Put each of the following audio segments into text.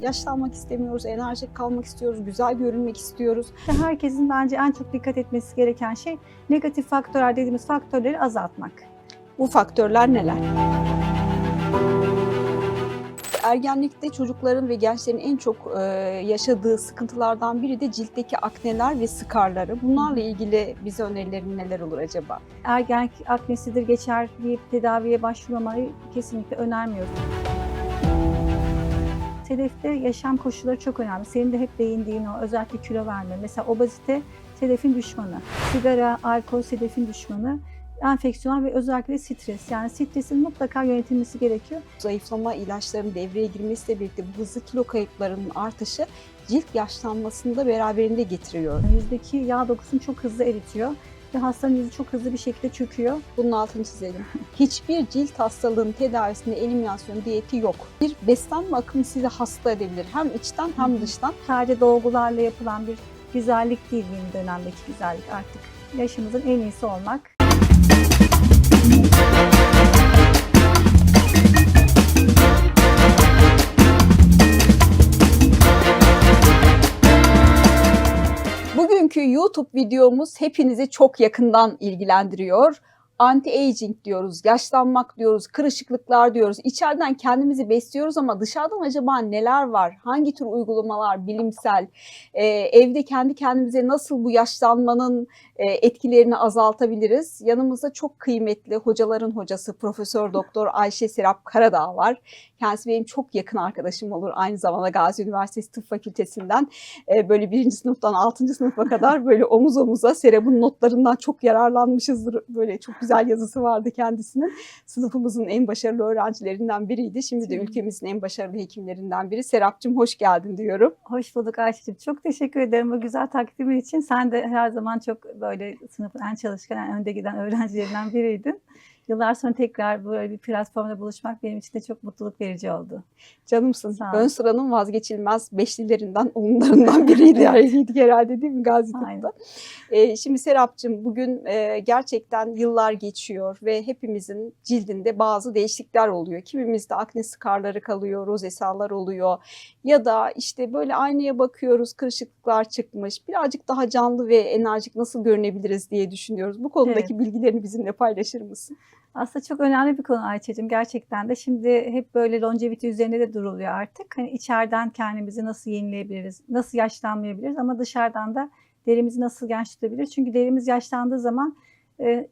Yaşlanmak istemiyoruz, enerjik kalmak istiyoruz, güzel görünmek istiyoruz. Herkesin bence en çok dikkat etmesi gereken şey negatif faktörler dediğimiz faktörleri azaltmak. Bu faktörler neler? Ergenlikte çocukların ve gençlerin en çok yaşadığı sıkıntılardan biri de ciltteki akneler ve skarları. Bunlarla ilgili bize önerilerin neler olur acaba? Ergenlik aknesidir geçer deyip tedaviye başvurmamayı kesinlikle önermiyoruz. Sedefte yaşam koşulları çok önemli. Senin de hep değindiğin o özellikle kilo verme. Mesela obezite sedefin düşmanı. Sigara, alkol sedefin düşmanı. Enfeksiyon ve özellikle stres. Yani stresin mutlaka yönetilmesi gerekiyor. Zayıflama ilaçlarının devreye girmesiyle birlikte bu hızlı kilo kayıplarının artışı cilt yaşlanmasını da beraberinde getiriyor. Yüzdeki yağ dokusunu çok hızlı eritiyor ve hastanın yüzü çok hızlı bir şekilde çöküyor. Bunun altını çizelim. Hiçbir cilt hastalığının tedavisinde eliminasyon diyeti yok. Bir beslenme akımı sizi hasta edebilir. Hem içten hem dıştan. Sadece dolgularla yapılan bir güzellik değil yeni dönemdeki güzellik artık. Yaşımızın en iyisi olmak. Bugünkü YouTube videomuz hepinizi çok yakından ilgilendiriyor. Anti-aging diyoruz, yaşlanmak diyoruz, kırışıklıklar diyoruz. İçeriden kendimizi besliyoruz ama dışarıdan acaba neler var? Hangi tür uygulamalar bilimsel? Evde kendi kendimize nasıl bu yaşlanmanın etkilerini azaltabiliriz? Yanımızda çok kıymetli hocaların hocası Profesör Doktor Ayşe Serap Karadağ var. Kendisi benim çok yakın arkadaşım olur. Aynı zamanda Gazi Üniversitesi Tıp Fakültesinden böyle 1. sınıftan 6. sınıfa kadar böyle omuz omuza Serap'ın notlarından çok yararlanmışızdır. Böyle çok güzel yazısı vardı kendisinin. Sınıfımızın en başarılı öğrencilerinden biriydi. Şimdi de ülkemizin en başarılı hekimlerinden biri. Serap'cığım hoş geldin diyorum. Hoş bulduk Ayşe'cim. Çok teşekkür ederim bu güzel takdimin için. Sen de her zaman çok böyle sınıfın en çalışkan, en önde giden öğrencilerinden biriydin. Yıllar sonra tekrar böyle bir platformda buluşmak benim için de çok mutluluk verici oldu. Canımsın. Sağ ol. Ön sıranın vazgeçilmez beşlilerinden, onlarından biriydi herhalde değil mi Gazi Tıp'ta? Şimdi Serap'cığım bugün gerçekten yıllar geçiyor ve hepimizin cildinde bazı değişiklikler oluyor. Kimimizde akne skarları kalıyor, rozesalar oluyor ya da işte böyle aynaya bakıyoruz, kırışıklıklar çıkmış. Birazcık daha canlı ve enerjik nasıl görünebiliriz diye düşünüyoruz. Bu konudaki bilgilerini bizimle paylaşır mısın? Aslında çok önemli bir konu Ayça'cığım gerçekten de. Şimdi hep böyle longevity üzerinde de duruluyor artık. Hani içeriden kendimizi nasıl yenileyebiliriz, nasıl yaşlanmayabiliriz ama dışarıdan da derimizi nasıl genç tutabiliriz? Çünkü derimiz yaşlandığı zaman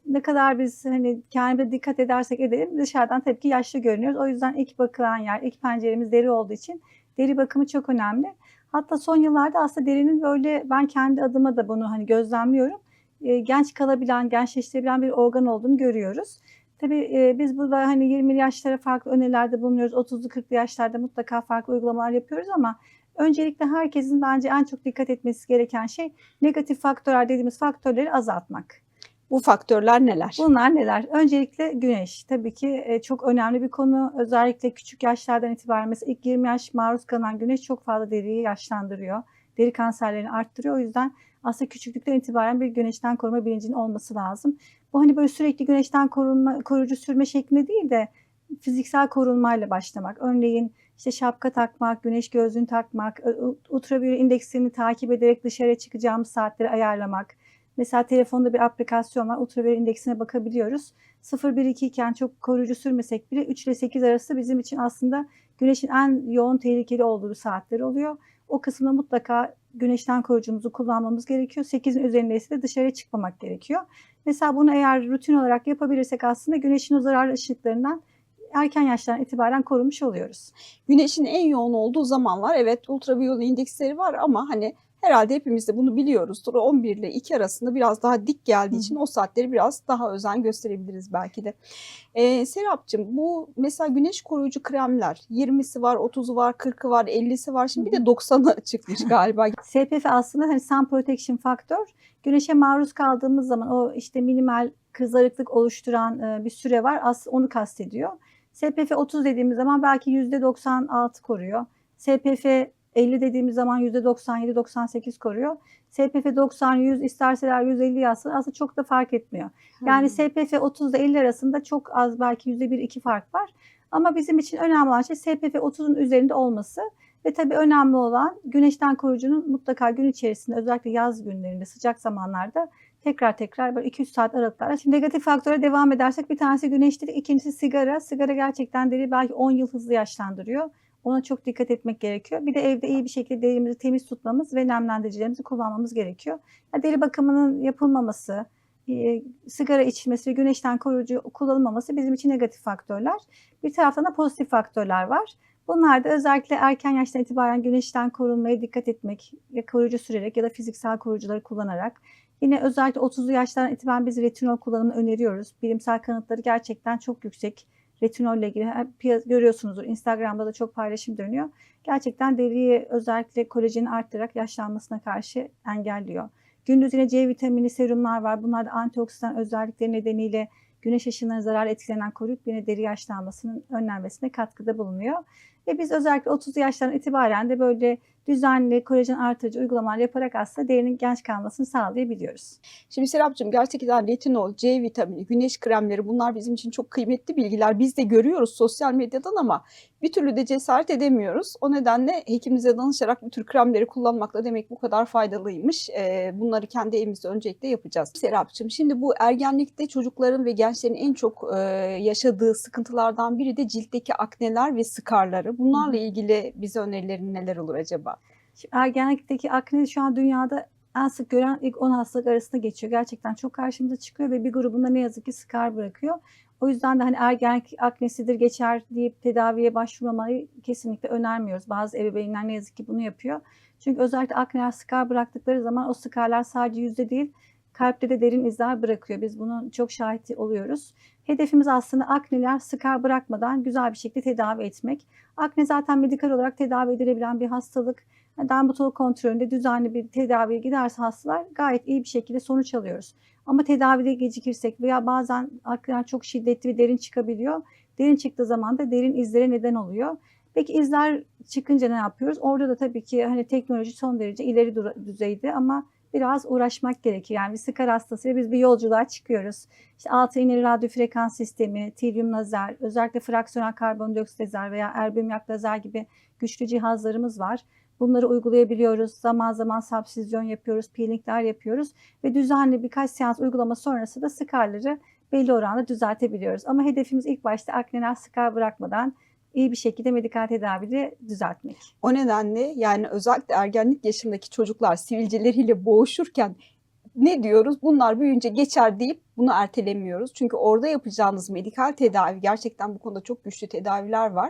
ne kadar biz hani kendimize dikkat edersek edelim dışarıdan tabii ki yaşlı görünüyoruz. O yüzden ilk bakılan yer, ilk penceremiz deri olduğu için deri bakımı çok önemli. Hatta son yıllarda aslında derinin böyle ben kendi adıma da bunu hani gözlemliyorum. Genç kalabilen, gençleştirebilen bir organ olduğunu görüyoruz. Tabii biz burada hani 20'li yaşlara farklı önerilerde bulunuyoruz. 30'lu 40'lı yaşlarda mutlaka farklı uygulamalar yapıyoruz ama öncelikle herkesin bence en çok dikkat etmesi gereken şey negatif faktörler dediğimiz faktörleri azaltmak. Bu faktörler neler? Bunlar neler? Öncelikle güneş. Tabii ki çok önemli bir konu. Özellikle küçük yaşlardan itibaren mesela ilk 20 yaş maruz kalan güneş çok fazla deriyi yaşlandırıyor. Deri kanserlerini arttırıyor. O yüzden aslında küçüklükten itibaren bir güneşten koruma bilincinin olması lazım. Bu hani böyle sürekli güneşten koruyucu sürme şeklinde değil de fiziksel korunmayla başlamak. Örneğin işte şapka takmak, güneş gözlüğünü takmak, ultraviyole indeksini takip ederek dışarıya çıkacağımız saatleri ayarlamak. Mesela telefonda bir aplikasyon var, ultraviyole indeksine bakabiliyoruz. 0-1-2 iken çok koruyucu sürmesek bile 3 ile 8 arası bizim için aslında güneşin en yoğun tehlikeli olduğu saatler oluyor. O kısımda mutlaka güneşten koruyucumuzu kullanmamız gerekiyor. 8'in üzerindeyse de dışarıya çıkmamak gerekiyor. Mesela bunu eğer rutin olarak yapabilirsek aslında güneşin o zararlı ışıklarından erken yaştan itibaren korunmuş oluyoruz. Güneşin en yoğun olduğu zamanlar evet ultraviyole indeksleri var ama hani herhalde hepimiz de bunu biliyoruzdur. 11 ile 2 arasında biraz daha dik geldiği için o saatleri biraz daha özen gösterebiliriz belki de. Serapcığım bu mesela güneş koruyucu kremler 20'si var, 30'u var, 40'ı var, 50'si var. Şimdi bir de 90'ı çıkmış galiba. SPF aslında hani sun protection faktör. Güneşe maruz kaldığımız zaman o işte minimal kızarıklık oluşturan bir süre var. Aslında onu kastediyor. SPF 30 dediğimiz zaman belki %96 koruyor. SPF 50 dediğimiz zaman %97-98 koruyor. SPF 90-100 isterseler 150 yazsın aslında çok da fark etmiyor. Yani SPF 30 ile 50 arasında çok az belki %1-2 fark var. Ama bizim için önemli olan şey SPF 30'un üzerinde olması. Ve tabii önemli olan güneşten koruyucunun mutlaka gün içerisinde özellikle yaz günlerinde sıcak zamanlarda tekrar böyle 2-3 saat aralıklarla. Şimdi negatif faktöre devam edersek bir tanesi güneş dedik, ikincisi sigara. Sigara gerçekten deriyi belki 10 yıl hızlı yaşlandırıyor. Ona çok dikkat etmek gerekiyor. Bir de evde iyi bir şekilde derimizi temiz tutmamız ve nemlendiricilerimizi kullanmamız gerekiyor. Deri bakımının yapılmaması, sigara içilmesi ve güneşten koruyucu kullanılmaması bizim için negatif faktörler. Bir taraftan da pozitif faktörler var. Bunlar da özellikle erken yaştan itibaren güneşten korunmaya dikkat etmek, ya koruyucu sürerek ya da fiziksel koruyucuları kullanarak. Yine özellikle 30'lu yaşlardan itibaren biz retinol kullanımını öneriyoruz. Bilimsel kanıtları gerçekten çok yüksek. Retinolle ilgili görüyorsunuzdur. Instagram'da da çok paylaşım dönüyor. Gerçekten deriyi özellikle kolajeni arttırarak yaşlanmasına karşı engelliyor. Gündüz yine C vitamini serumlar var. Bunlar da antioksidan özellikleri nedeniyle güneş ışınlarına zararlı etkilenen koruyup yine deri yaşlanmasının önlenmesine katkıda bulunuyor. Ve biz özellikle 30 yaşlardan itibaren de böyle düzenli kolajen artırıcı uygulamalar yaparak aslında derinin genç kalmasını sağlayabiliyoruz. Şimdi Serapcığım, gerçekten retinol, C vitamini, güneş kremleri, bunlar bizim için çok kıymetli bilgiler. Biz de görüyoruz sosyal medyadan ama bir türlü de cesaret edemiyoruz. O nedenle hekimimize danışarak bu tür kremleri kullanmakla demek bu kadar faydalıymış. Bunları kendi evimizde öncelikle yapacağız. Serapcığım, şimdi bu ergenlikte çocukların ve gençlerin en çok yaşadığı sıkıntılardan biri de ciltteki akneler ve skarları. Bunlarla ilgili bize önerilerin neler olur acaba? Şimdi ergenlikteki akne şu an dünyada en sık gören ilk 10 hastalık arasında geçiyor. Gerçekten çok karşımıza çıkıyor ve bir grubunda ne yazık ki skar bırakıyor. O yüzden de hani ergenlik aknesidir geçer deyip tedaviye başvurmamayı kesinlikle önermiyoruz. Bazı ebeveynler ne yazık ki bunu yapıyor. Çünkü özellikle akneler skar bıraktıkları zaman o skarlar sadece yüzde değil, kalpte de derin izler bırakıyor. Biz bunun çok şahit oluyoruz. Hedefimiz aslında akneler skar bırakmadan güzel bir şekilde tedavi etmek. Akne zaten medikal olarak tedavi edilebilen bir hastalık. Dermatolog kontrolünde düzenli bir tedaviye giderse hastalar gayet iyi bir şekilde sonuç alıyoruz. Ama tedavide gecikirsek veya bazen akneler çok şiddetli ve derin çıkabiliyor. Derin çıktığı zaman da derin izlere neden oluyor. Peki izler çıkınca ne yapıyoruz? Orada da tabii ki hani teknoloji son derece ileri düzeyde ama biraz uğraşmak gerekiyor. Yani bir skar hastasıyla biz bir yolculuğa çıkıyoruz. İşte altı iğneli radyo frekans sistemi, tilyum lazer, özellikle fraksiyonel karbondioksit lazer veya erbium-yak lazer gibi güçlü cihazlarımız var. Bunları uygulayabiliyoruz. Zaman zaman subsizyon yapıyoruz, peelingler yapıyoruz ve düzenli birkaç seans uygulama sonrası da skarları belli oranda düzeltebiliyoruz. Ama hedefimiz ilk başta akneler skar bırakmadan iyi bir şekilde medikal tedavide düzeltmek. O nedenle yani özellikle ergenlik yaşındaki çocuklar sivilceleriyle boğuşurken ne diyoruz? Bunlar büyüyünce geçer deyip bunu ertelemiyoruz. Çünkü orada yapacağınız medikal tedavi, gerçekten bu konuda çok güçlü tedaviler var.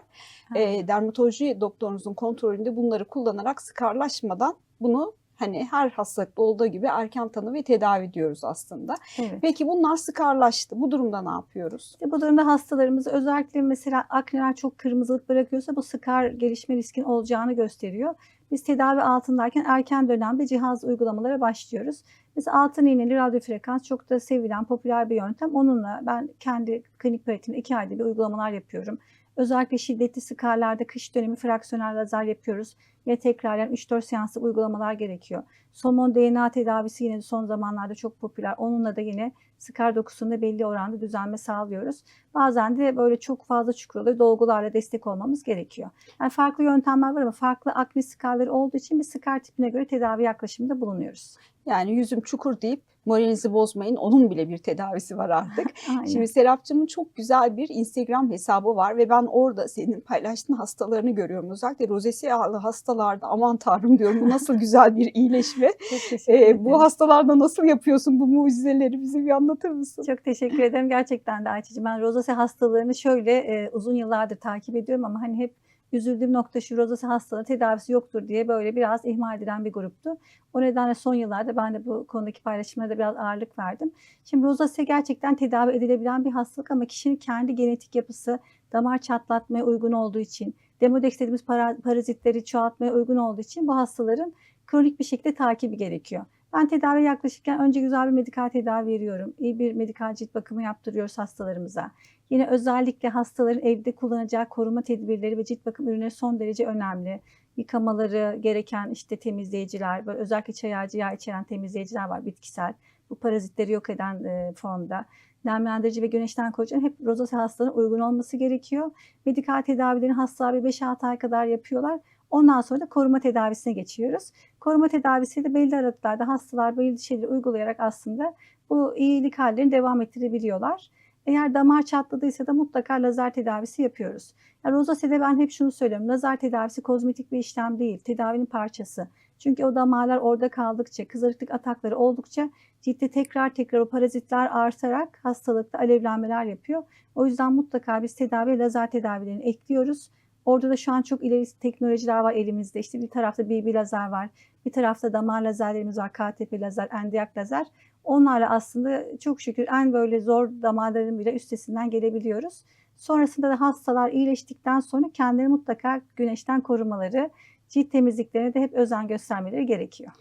Dermatoloji doktorunuzun kontrolünde bunları kullanarak skarlaşmadan bunu hani her hastalıkta olduğu gibi erken tanı ve tedavi diyoruz aslında. Evet. Peki bunlar skarlaştı. Bu durumda ne yapıyoruz? İşte bu durumda hastalarımız özellikle mesela akneler çok kırmızılık bırakıyorsa bu skar gelişme riskin olacağını gösteriyor. Biz tedavi altındayken erken dönemde cihaz uygulamalara başlıyoruz. Mesela altın iğneli radyo frekans çok da sevilen, popüler bir yöntem. Onunla ben kendi klinik pratikimde 2 ayda bir uygulamalar yapıyorum. Özellikle şiddetli skarlarda kış dönemi fraksiyonel lazer yapıyoruz. Ve tekrarlayan 3-4 seanslık uygulamalar gerekiyor. Somon DNA tedavisi yine son zamanlarda çok popüler. Onunla da yine skar dokusunda belli oranda düzelme sağlıyoruz. Bazen de böyle çok fazla çukur oluyor. Dolgularla destek olmamız gerekiyor. Yani farklı yöntemler var ama farklı akne skarları olduğu için bir skar tipine göre tedavi yaklaşımında bulunuyoruz. Yani yüzüm çukur deyip moralinizi bozmayın. Onun bile bir tedavisi var artık. Aynen. Şimdi Serapcığımın çok güzel bir Instagram hesabı var ve ben orada senin paylaştığın hastalarını görüyorum. Özellikle rozesya'lı hastalarda aman tanrım diyorum, bu nasıl güzel bir iyileşme. Çok teşekkür ederim. Bu hastalarda nasıl yapıyorsun bu mucizeleri, bize bir anlatır mısın? Çok teşekkür ederim. Gerçekten de Ayça'cığım, ben rozasya hastalarını şöyle uzun yıllardır takip ediyorum ama hani hep üzüldüğüm nokta şu: rozasya hastalığı tedavisi yoktur diye böyle biraz ihmal edilen bir gruptu. O nedenle son yıllarda ben de bu konudaki paylaşımlara da biraz ağırlık verdim. Şimdi rozasya gerçekten tedavi edilebilen bir hastalık ama kişinin kendi genetik yapısı damar çatlatmaya uygun olduğu için, Demodex dediğimiz parazitleri çoğaltmaya uygun olduğu için bu hastaların kronik bir şekilde takibi gerekiyor. Ben tedaviye yaklaşırken önce güzel bir medikal tedavi veriyorum. İyi bir medikal cilt bakımı yaptırıyoruz hastalarımıza. Yine özellikle hastaların evde kullanacağı koruma tedbirleri ve cilt bakım ürünleri son derece önemli. Yıkamaları gereken işte temizleyiciler, böyle özellikle çay ağacı yağı içeren temizleyiciler var bitkisel. Bu parazitleri yok eden formda. Nemlendirici ve güneşten koruyucu hep rozasya hastalarına uygun olması gerekiyor. Medikal tedavilerini hastalar bir 5-6 ay kadar yapıyorlar. Ondan sonra da koruma tedavisine geçiyoruz. Koruma tedavisiyle belli aralıklarda hastalar belli şeyleri uygulayarak aslında bu iyilik hallerini devam ettirebiliyorlar. Eğer damar çatladıysa da mutlaka lazer tedavisi yapıyoruz. Yani rozase'de ben hep şunu söylüyorum. Lazer tedavisi kozmetik bir işlem değil, tedavinin parçası. Çünkü o damarlar orada kaldıkça, kızarıklık atakları oldukça ciltte tekrar o parazitler artarak hastalıkta alevlenmeler yapıyor. O yüzden mutlaka biz tedavi lazer tedavilerini ekliyoruz. Orada da şu an çok ileri teknolojiler var elimizde. İşte bir tarafta BB lazer var, bir tarafta damar lazerlerimiz var, KTP lazer, endiyak lazer. Onlarla aslında çok şükür en böyle zor damarların bile üstesinden gelebiliyoruz. Sonrasında da hastalar iyileştikten sonra kendileri mutlaka güneşten korumaları, cilt temizliklerine de hep özen göstermeleri gerekiyor.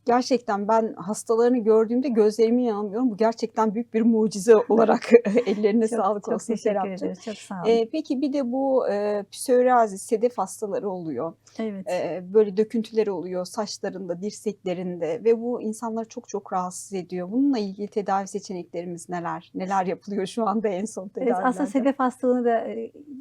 Gerçekten ben hastalarını gördüğümde gözlerime inanamıyorum. Bu gerçekten büyük bir mucize olarak ellerine sağlık Çok olsun teşekkür Serapcığım. ederiz. Çok sağ olun. Peki bir de bu, psoriasis, sedef hastaları oluyor. Evet. Böyle döküntüleri oluyor saçlarında, dirseklerinde ve bu insanları çok çok rahatsız ediyor. Bununla ilgili tedavi seçeneklerimiz neler? Neler yapılıyor şu anda en son Evet, aslında tedavilerde? sedef hastalığını da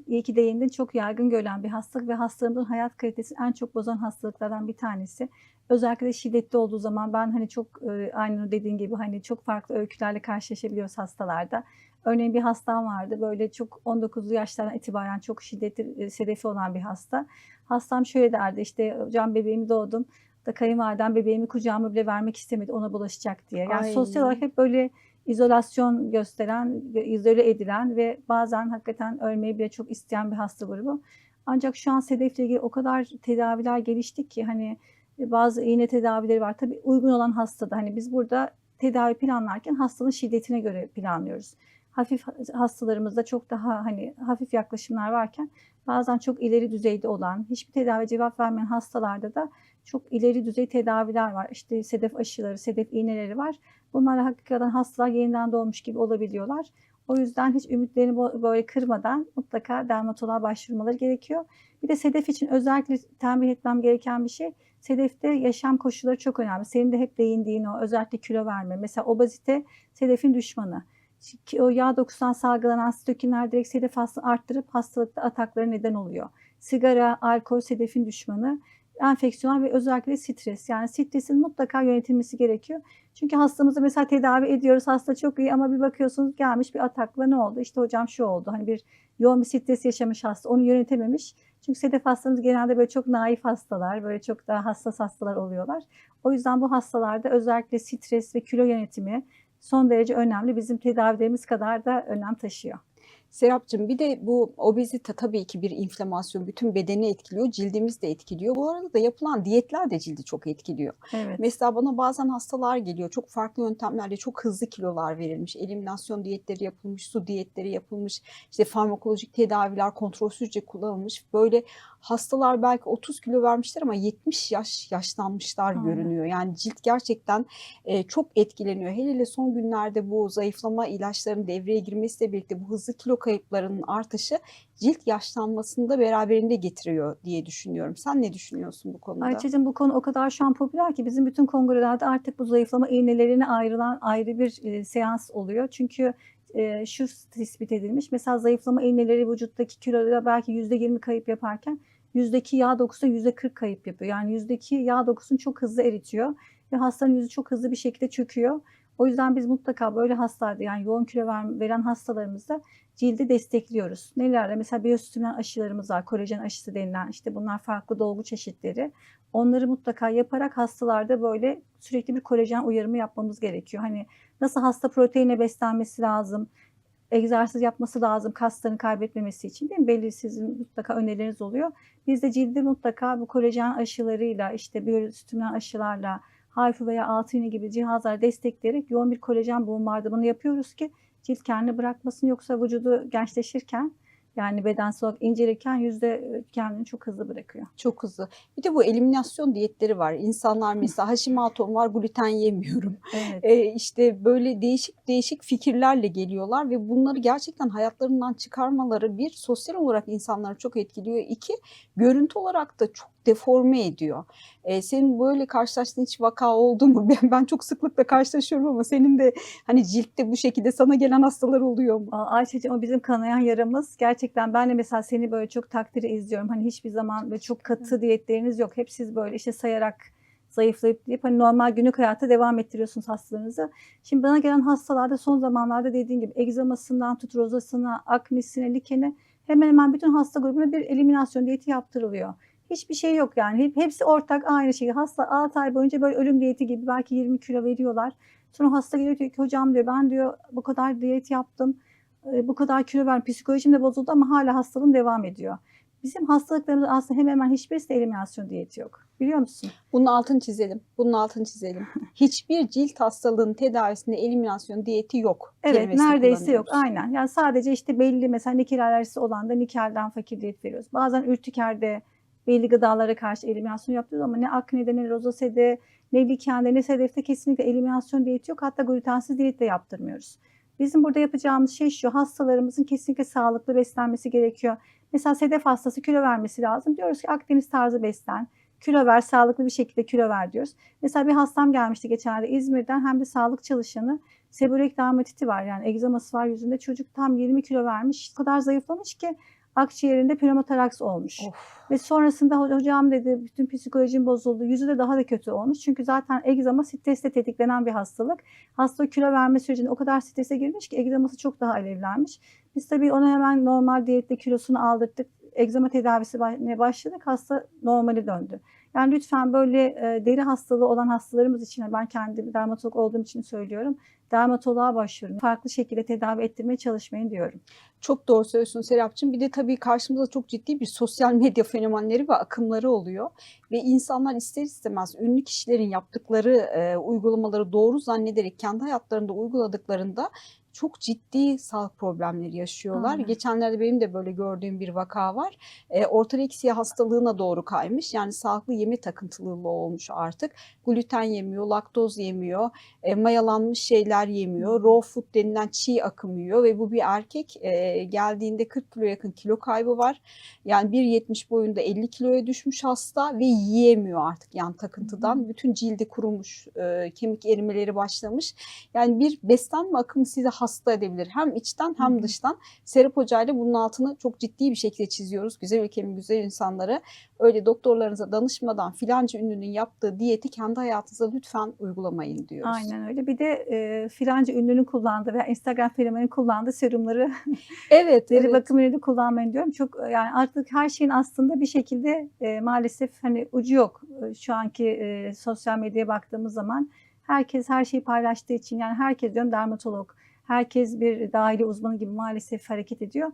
iyi ki değindin. Çok yaygın görülen bir hastalık ve hastalarımızın hayat kalitesini en çok bozan hastalıklardan bir tanesi. Özellikle de şiddetli olduğu zaman ben hani çok aynı dediğin gibi hani çok farklı öykülerle karşılaşabiliyoruz hastalarda. Örneğin bir hastam vardı. Böyle çok 19'lu yaşlardan itibaren çok şiddetli sedefi olan bir hasta. Hastam şöyle derdi işte hocam bebeğimi doğdum. Da kayınvalidem bebeğimi kucağıma bile vermek istemedi ona bulaşacak diye. Yani sosyal olarak Ay, hep böyle izolasyon gösteren, izole edilen ve bazen hakikaten ölmeyi bile çok isteyen bir hasta grubu. Ancak şu an sedefle ilgili o kadar tedaviler gelişti ki hani bazı iğne tedavileri var. Tabii uygun olan hastada hani biz burada tedavi planlarken hastalığın şiddetine göre planlıyoruz. Hafif hastalarımızda çok daha hani hafif yaklaşımlar varken bazen çok ileri düzeyde olan, hiçbir tedavi cevap vermeyen hastalarda da çok ileri düzey tedaviler var. İşte sedef aşıları, sedef iğneleri var. Bunlarla hakikaten hastalar yeniden doğmuş gibi olabiliyorlar. O yüzden hiç ümitlerini böyle kırmadan mutlaka dermatoloğa başvurmaları gerekiyor. Bir de sedef için özellikle tembih etmem gereken bir şey, sedefte yaşam koşulları çok önemli. Senin de hep değindiğin o özellikle kilo verme. Mesela obezite sedefin düşmanı. O yağ dokusundan salgılanan sitokinler direkt sedef hastası arttırıp hastalıkta ataklara neden oluyor. Sigara, alkol sedefin düşmanı. Enfeksiyon ve özellikle stres. Yani stresin mutlaka yönetilmesi gerekiyor. Çünkü hastamızı mesela tedavi ediyoruz. Hasta çok iyi ama bir bakıyorsunuz gelmiş bir atakla ne oldu? İşte hocam şu oldu. Hani bir yoğun bir stres yaşamış hasta. Onu yönetememiş. Çünkü sedef hastamız genelde böyle çok naif hastalar. Böyle çok daha hassas hastalar oluyorlar. O yüzden bu hastalarda özellikle stres ve kilo yönetimi son derece önemli. Bizim tedavilerimiz kadar da önem taşıyor. Serapcığım bir de bu obezite tabii ki bir inflamasyon, bütün bedeni etkiliyor, cildimiz de etkiliyor. Bu arada da yapılan diyetler de cildi çok etkiliyor. Evet. Mesela bana bazen hastalar geliyor, çok farklı yöntemlerle çok hızlı kilolar verilmiş, eliminasyon diyetleri yapılmış, su diyetleri yapılmış, işte farmakolojik tedaviler kontrolsüzce kullanılmış. Böyle hastalar belki 30 kilo vermişler ama 70 yaş yaşlanmışlar Aynen. görünüyor. Yani cilt gerçekten çok etkileniyor. Hele hele son günlerde bu zayıflama ilaçlarının devreye girmesiyle birlikte bu hızlı kilo kayıplarının artışı cilt yaşlanmasını da beraberinde getiriyor diye düşünüyorum. Sen ne düşünüyorsun bu konuda? Ayça'cığım bu konu o kadar şu an popüler ki bizim bütün kongrelerde artık bu zayıflama iğnelerine ayrılan ayrı bir seans oluyor. Çünkü şu tespit edilmiş. Mesela zayıflama iğneleri vücuttaki kiloda belki %20 kayıp yaparken yüzdeki yağ dokusunda %40 kayıp yapıyor. Yani yüzdeki yağ dokusunu çok hızlı eritiyor ve hastanın yüzü çok hızlı bir şekilde çöküyor. O yüzden biz mutlaka böyle hastalarda yani yoğun kilo veren hastalarımızda cildi destekliyoruz. Nelerle? Mesela biyostimülan aşılarımız var. Kolajen aşısı denilen işte bunlar farklı dolgu çeşitleri. Onları mutlaka yaparak hastalarda böyle sürekli bir kolajen uyarımı yapmamız gerekiyor. Hani nasıl hasta proteine beslenmesi lazım, egzersiz yapması lazım kaslarını kaybetmemesi için değil mi? Belli sizin mutlaka önerileriniz oluyor. Biz de cildi mutlaka bu kolajen aşılarıyla işte biyostimülan aşılarla HIFU veya altı iğne gibi cihazlar destekleyerek yoğun bir kolajen bombardımanı yapıyoruz ki cilt kendini bırakmasın yoksa vücudu gençleşirken yani bedensel olarak incelirken yüzde kendini çok hızlı bırakıyor. Çok hızlı. Bir de bu eliminasyon diyetleri var. İnsanlar mesela Hashimoto'm var, gluten yemiyorum. Evet. İşte böyle değişik değişik fikirlerle geliyorlar ve bunları gerçekten hayatlarından çıkarmaları bir sosyal olarak insanları çok etkiliyor. İki görüntü olarak da çok deforme ediyor. Senin böyle karşılaştığın hiç vaka oldu mu? Ben çok sıklıkla karşılaşıyorum ama senin de hani ciltte bu şekilde sana gelen hastalar oluyor mu? Ayşe'cim o bizim kanayan yaramız. Gerçekten gerçekten ben de mesela seni böyle çok takdiri izliyorum. Hani hiçbir zaman böyle çok katı diyetleriniz yok. Hep siz böyle işte sayarak zayıflayıp deyip hani normal günlük hayata devam ettiriyorsunuz hastalarınızı. Şimdi bana gelen hastalarda son zamanlarda dediğin gibi egzamasından tut rozasına, aknesine, likene hemen hemen bütün hasta grubuna bir eliminasyon diyeti yaptırılıyor. Hiçbir şey yok yani. Hepsi ortak aynı şey. Hasta 6 ay boyunca böyle ölüm diyeti gibi belki 20 kilo veriyorlar. Sonra hasta geliyor diyor ki hocam diyor ben diyor bu kadar diyet yaptım. Bu kadar kilo ver, psikolojim de bozuldu ama hala hastalığım devam ediyor. Bizim hastalıklarımız aslında hemen hemen hiçbirisinde eliminasyon diyeti yok. Biliyor musun? Bunun altını çizelim. Bunun altını çizelim. Hiçbir cilt hastalığının tedavisinde eliminasyon diyeti yok Evet, kelimesini neredeyse yok. kullanıyoruz. Aynen. Yani sadece işte belli mesela nikel alerjisi olan da nikelden fakir diyet veriyoruz. Bazen ürtikerde belli gıdalara karşı eliminasyon yapıyoruz ama ne aknede ne rozosede ne likende ne sedefte kesinlikle eliminasyon diyeti yok. Hatta glutensiz diyet de yaptırmıyoruz. Bizim burada yapacağımız şey şu, hastalarımızın kesinlikle sağlıklı beslenmesi gerekiyor. Mesela sedef hastası kilo vermesi lazım. Diyoruz ki Akdeniz tarzı beslen, kilo ver, sağlıklı bir şekilde kilo ver diyoruz. Mesela bir hastam gelmişti geçenlerde İzmir'den, hem de sağlık çalışanı. Seborreik dermatiti var, yani egzaması var yüzünde. Çocuk tam 20 kilo vermiş. O kadar zayıflamış ki akciğerinde pnömotoraks olmuş. Of. Ve sonrasında hocam dedi bütün psikolojim bozuldu. Yüzü de daha da kötü olmuş. Çünkü zaten egzama stresle tetiklenen bir hastalık. Hasta kilo verme sürecinde o kadar strese girmiş ki egzaması çok daha alevlenmiş. Biz tabii ona hemen normal diyette kilosunu aldırdık. Egzama tedavisine başladık. Hasta normale döndü. Yani lütfen böyle deri hastalığı olan hastalarımız için, ben kendi dermatolog olduğum için söylüyorum, dermatoloğa başvurun. Farklı şekilde tedavi ettirmeye çalışmayın diyorum. Çok doğru söylüyorsun Serapcığım. Bir de tabii karşımıza çok ciddi bir sosyal medya fenomenleri ve akımları oluyor. Ve insanlar ister istemez ünlü kişilerin yaptıkları uygulamaları doğru zannederek kendi hayatlarında uyguladıklarında çok ciddi sağlık problemleri yaşıyorlar. Aynen. Geçenlerde benim de böyle gördüğüm bir vaka var. Ortoreksiya hastalığına doğru kaymış. Yani sağlıklı yeme takıntılılığı olmuş artık. Gluten yemiyor, laktoz yemiyor, mayalanmış şeyler yemiyor, raw food denilen çiğ akım yiyor ve bu bir erkek. Geldiğinde 40 kilo yakın kilo kaybı var. Yani 1,70 boyunda 50 kiloya düşmüş hasta ve yiyemiyor artık yani takıntıdan. Bütün cildi kurumuş, kemik erimeleri başlamış. Yani bir beslenme akımı sizi hasta edebilir. Hem içten hem dıştan. Serap Hoca ile bunun altını çok ciddi bir şekilde çiziyoruz. Güzel ülkemin güzel insanları. Öyle doktorlarınıza danışmadan filanca ünlünün yaptığı diyeti kendi hayatınıza lütfen uygulamayın diyoruz. Aynen öyle. Bir de filanca ünlünün kullandığı veya Instagram fenomenin kullandığı serumları Evet, deri evet. bakım ürünü de kullanmayın diyorum. Çok yani artık her şeyin aslında bir şekilde maalesef hani ucu yok. Şu anki sosyal medyaya baktığımız zaman herkes her şeyi paylaştığı için, yani herkes diyorum dermatolog, herkes bir dahili uzmanı gibi maalesef hareket ediyor.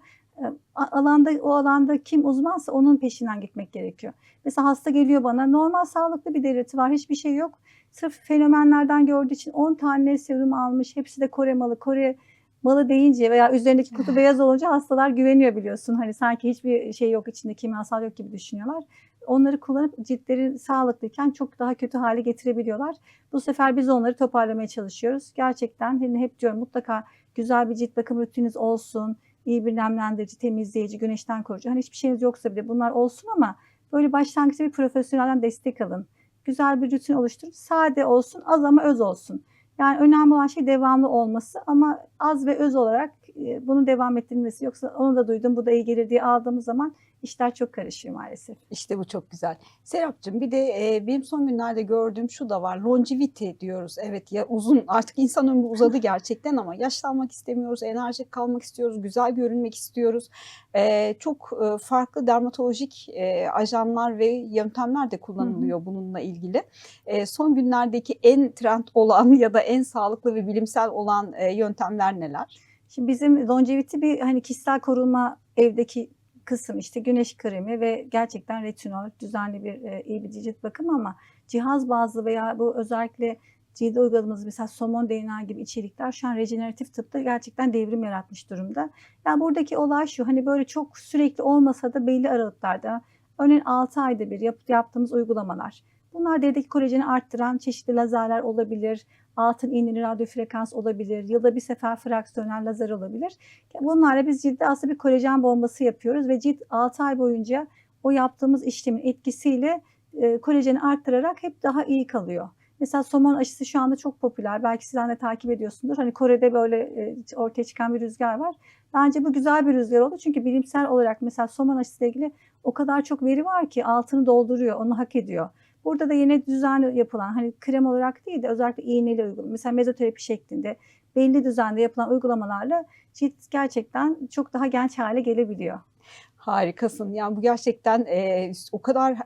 O alanda kim uzmansa onun peşinden gitmek gerekiyor. Mesela hasta geliyor bana, normal sağlıklı bir derisi var, hiçbir şey yok. Sırf fenomenlerden gördüğü için 10 tane serum almış. Hepsi de Kore malı. Kore malı deyince veya üzerindeki kutu beyaz olunca hastalar güveniyor, biliyorsun. Hani sanki hiçbir şey yok içinde, kimyasal yok gibi düşünüyorlar. Onları kullanıp ciltleri sağlıklıyken çok daha kötü hale getirebiliyorlar. Bu sefer biz onları toparlamaya çalışıyoruz. Gerçekten hani hep diyorum, mutlaka güzel bir cilt bakım rutininiz olsun. İyi bir nemlendirici, temizleyici, güneşten koruyucu. Hani hiçbir şeyiniz yoksa bile bunlar olsun ama böyle başlangıçta bir profesyonelden destek alın. Güzel bir rutin oluşturun. Sade olsun, az ama öz olsun. Yani önemli olan şey devamlı olması, ama az ve öz olarak bunu devam ettirilmesi. Yoksa onu da duydum, bu da iyi gelir diye aldığımız zaman işler çok karışıyor maalesef. İşte bu çok güzel. Serapcığım bir de benim son günlerde gördüğüm şu da var. Longevity diyoruz. Evet ya, uzun artık insan ömrü uzadı gerçekten ama yaşlanmak istemiyoruz, enerjik kalmak istiyoruz, güzel görünmek istiyoruz. Çok farklı dermatolojik ajanlar ve yöntemler de kullanılıyor bununla ilgili. Son günlerdeki en trend olan ya da en sağlıklı ve bilimsel olan yöntemler neler? Şimdi bizim longevity bir hani kişisel korunma, evdeki kısım işte güneş kremi ve gerçekten retinol, düzenli bir iyi bir cilt bakımı, ama cihaz bazlı veya bu özellikle cilde uyguladığımız mesela somon DNA gibi içerikler şu an rejeneratif tıpta gerçekten devrim yaratmış durumda. Yani buradaki olay şu, hani böyle çok sürekli olmasa da belli aralıklarda, örneğin 6 ayda bir yaptığımız uygulamalar. Bunlar derideki kolajeni arttıran çeşitli lazerler olabilir, altın iğneli radyo frekans olabilir, yılda bir sefer fraksiyonel lazer olabilir. Bunlarla biz cilde aslında bir kolajen bombası yapıyoruz ve cilt 6 ay boyunca o yaptığımız işlemin etkisiyle kolajeni arttırarak hep daha iyi kalıyor. Mesela somon aşısı şu anda çok popüler. Belki sizden de takip ediyorsundur. Hani Kore'de böyle ortaya çıkan bir rüzgar var. Bence bu güzel bir rüzgar oldu. Çünkü bilimsel olarak mesela somon aşısıyla ilgili o kadar çok veri var ki altını dolduruyor, onu hak ediyor. Burada da yine düzenli yapılan, hani krem olarak değil de özellikle iğneli uygulama, mesela mezoterapi şeklinde belli düzende yapılan uygulamalarla cilt gerçekten çok daha genç hale gelebiliyor. Harikasın. Yani bu gerçekten o kadar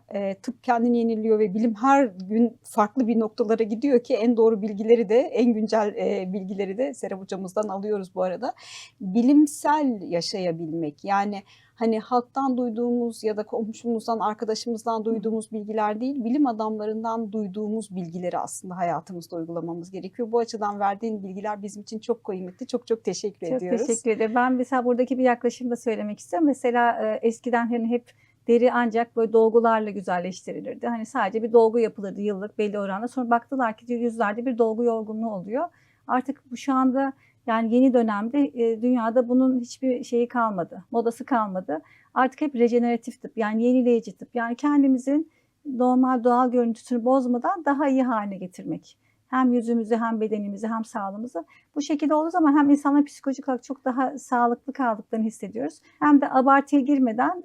tıp kendini yeniliyor ve bilim her gün farklı bir noktalara gidiyor ki en doğru bilgileri de en güncel bilgileri de Serap hocamızdan alıyoruz bu arada. Bilimsel yaşayabilmek yani hani halktan duyduğumuz ya da komşumuzdan, arkadaşımızdan duyduğumuz bilgiler değil, bilim adamlarından duyduğumuz bilgileri aslında hayatımızda uygulamamız gerekiyor. Bu açıdan verdiğin bilgiler bizim için çok kıymetli. Çok çok teşekkür Çok ediyoruz. teşekkür ederim. Ben mesela buradaki bir yaklaşımı da söylemek istiyorum. Mesela eskiden hani hep deri ancak böyle dolgularla güzelleştirilirdi. Hani sadece bir dolgu yapılırdı yıllık belli oranda. Sonra baktılar ki yüzlerde bir dolgu yorgunluğu oluyor. Artık bu şu anda yani yeni dönemde dünyada bunun hiçbir şeyi kalmadı, modası kalmadı. Artık hep rejeneratif tıp yani yenileyici tıp. Yani kendimizin normal doğal görüntüsünü bozmadan daha iyi haline getirmek. Hem yüzümüzü hem bedenimizi hem sağlığımızı. Bu şekilde olduğu zaman hem insanlar psikolojik olarak çok daha sağlıklı kaldıklarını hissediyoruz. Hem de abartıya girmeden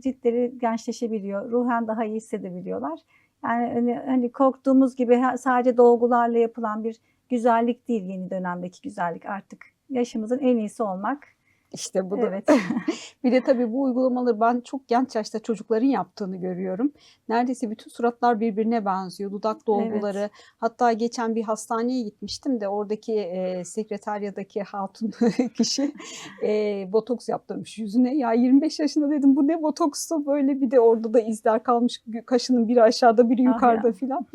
ciltleri gençleşebiliyor. Ruhen daha iyi hissedebiliyorlar. Yani hani korktuğumuz gibi sadece dolgularla yapılan bir güzellik değil yeni dönemdeki güzellik artık. Yaşımızın en iyisi olmak. İşte bu da. Evet. Bir de tabii bu uygulamaları ben çok genç yaşta çocukların yaptığını görüyorum. Neredeyse bütün suratlar birbirine benziyor. Dudak dolguları. Evet. Hatta geçen bir hastaneye gitmiştim de oradaki sekreteryadaki hatun kişi botoks yaptırmış yüzüne. Ya 25 yaşında dedim bu ne botoksu böyle, bir de orada da izler kalmış, kaşının biri aşağıda biri Ah yukarıda ya. filan.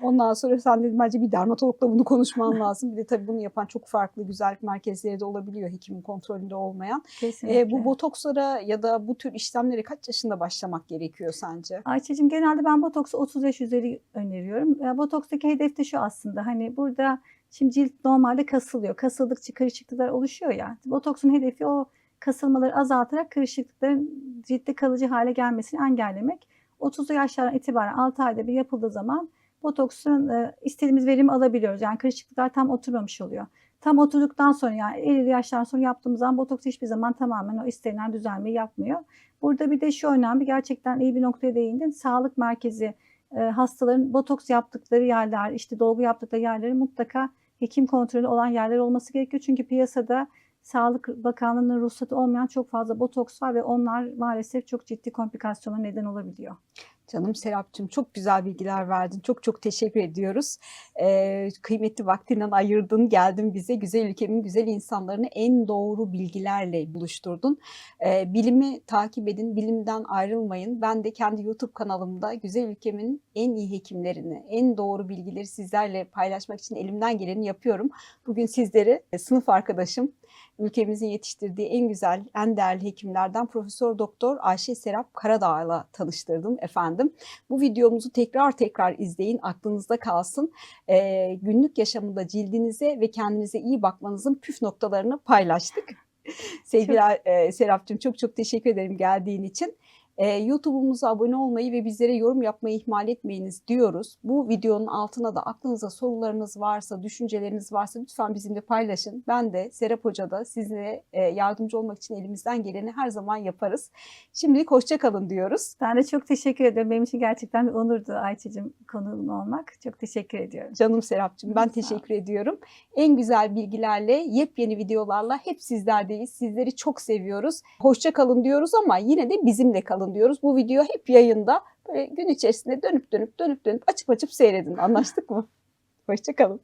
Ondan sonra sen dedim bence bir dermatologla bunu konuşman lazım. Bir de tabii bunu yapan çok farklı güzellik merkezleri de olabiliyor hekimin kontrolünde olmayan. Kesinlikle. Bu botokslara ya da bu tür işlemlere kaç yaşında başlamak gerekiyor sence? Ayça'cığım genelde ben botoksu 30 yaş üzeri öneriyorum. Botokstaki hedef de şu aslında hani burada şimdi cilt normalde kasılıyor. Kasıldıkça kırışıklıklar oluşuyor ya. Botoksun hedefi o kasılmaları azaltarak kırışıklıkların ciltte kalıcı hale gelmesini engellemek. 30'lu yaşlardan itibaren 6 ayda bir yapıldığı zaman botoksun istediğimiz verimi alabiliyoruz. Yani kırışıklıklar tam oturmamış oluyor. Tam oturduktan sonra yani 50'li yaşlardan sonra yaptığımız zaman botoks hiçbir zaman tamamen o istenilen düzelmeyi yapmıyor. Burada bir de şu önemli, gerçekten iyi bir noktaya değindin. Sağlık merkezi hastaların botoks yaptıkları yerler, işte dolgu yaptıkları yerlerin mutlaka hekim kontrolü olan yerler olması gerekiyor. Çünkü piyasada Sağlık Bakanlığı'nın ruhsatı olmayan çok fazla botoks var ve onlar maalesef çok ciddi komplikasyona neden olabiliyor. Canım Serapcığım çok güzel bilgiler verdin. Çok çok teşekkür ediyoruz. Kıymetli vaktinden ayırdın, geldin bize. Güzel ülkemin güzel insanlarını en doğru bilgilerle buluşturdun. Bilimi takip edin, bilimden ayrılmayın. Ben de kendi YouTube kanalımda güzel ülkemin en iyi hekimlerini, en doğru bilgileri sizlerle paylaşmak için elimden geleni yapıyorum. Bugün sizleri sınıf arkadaşım, ülkemizin yetiştirdiği en güzel, en değerli hekimlerden Profesör Doktor Ayşe Serap Karadağ'la tanıştırdım efendim. Bu videomuzu tekrar izleyin, aklınızda kalsın. Günlük yaşamında cildinize ve kendinize iyi bakmanızın püf noktalarını paylaştık. Sevgili Serapcığım çok çok teşekkür ederim geldiğin için. YouTube'umuza abone olmayı ve bizlere yorum yapmayı ihmal etmeyiniz diyoruz. Bu videonun altına da aklınıza sorularınız varsa, düşünceleriniz varsa lütfen bizimle paylaşın. Ben de Serap Hoca da size yardımcı olmak için elimizden geleni her zaman yaparız. Şimdilik hoşça kalın diyoruz. Ben de çok teşekkür ediyorum. Benim için gerçekten bir onurdu Ayça'cığım konuğum olmak. Çok teşekkür ediyorum. Canım Serapcığım ben teşekkür ediyorum. En güzel bilgilerle, yepyeni videolarla hep sizlerdeyiz. Sizleri çok seviyoruz. Hoşça kalın diyoruz ama yine de bizimle kalın diyoruz. Bu video hep yayında. Böyle gün içerisinde dönüp açıp seyredin. Anlaştık mı? Hoşça kalın.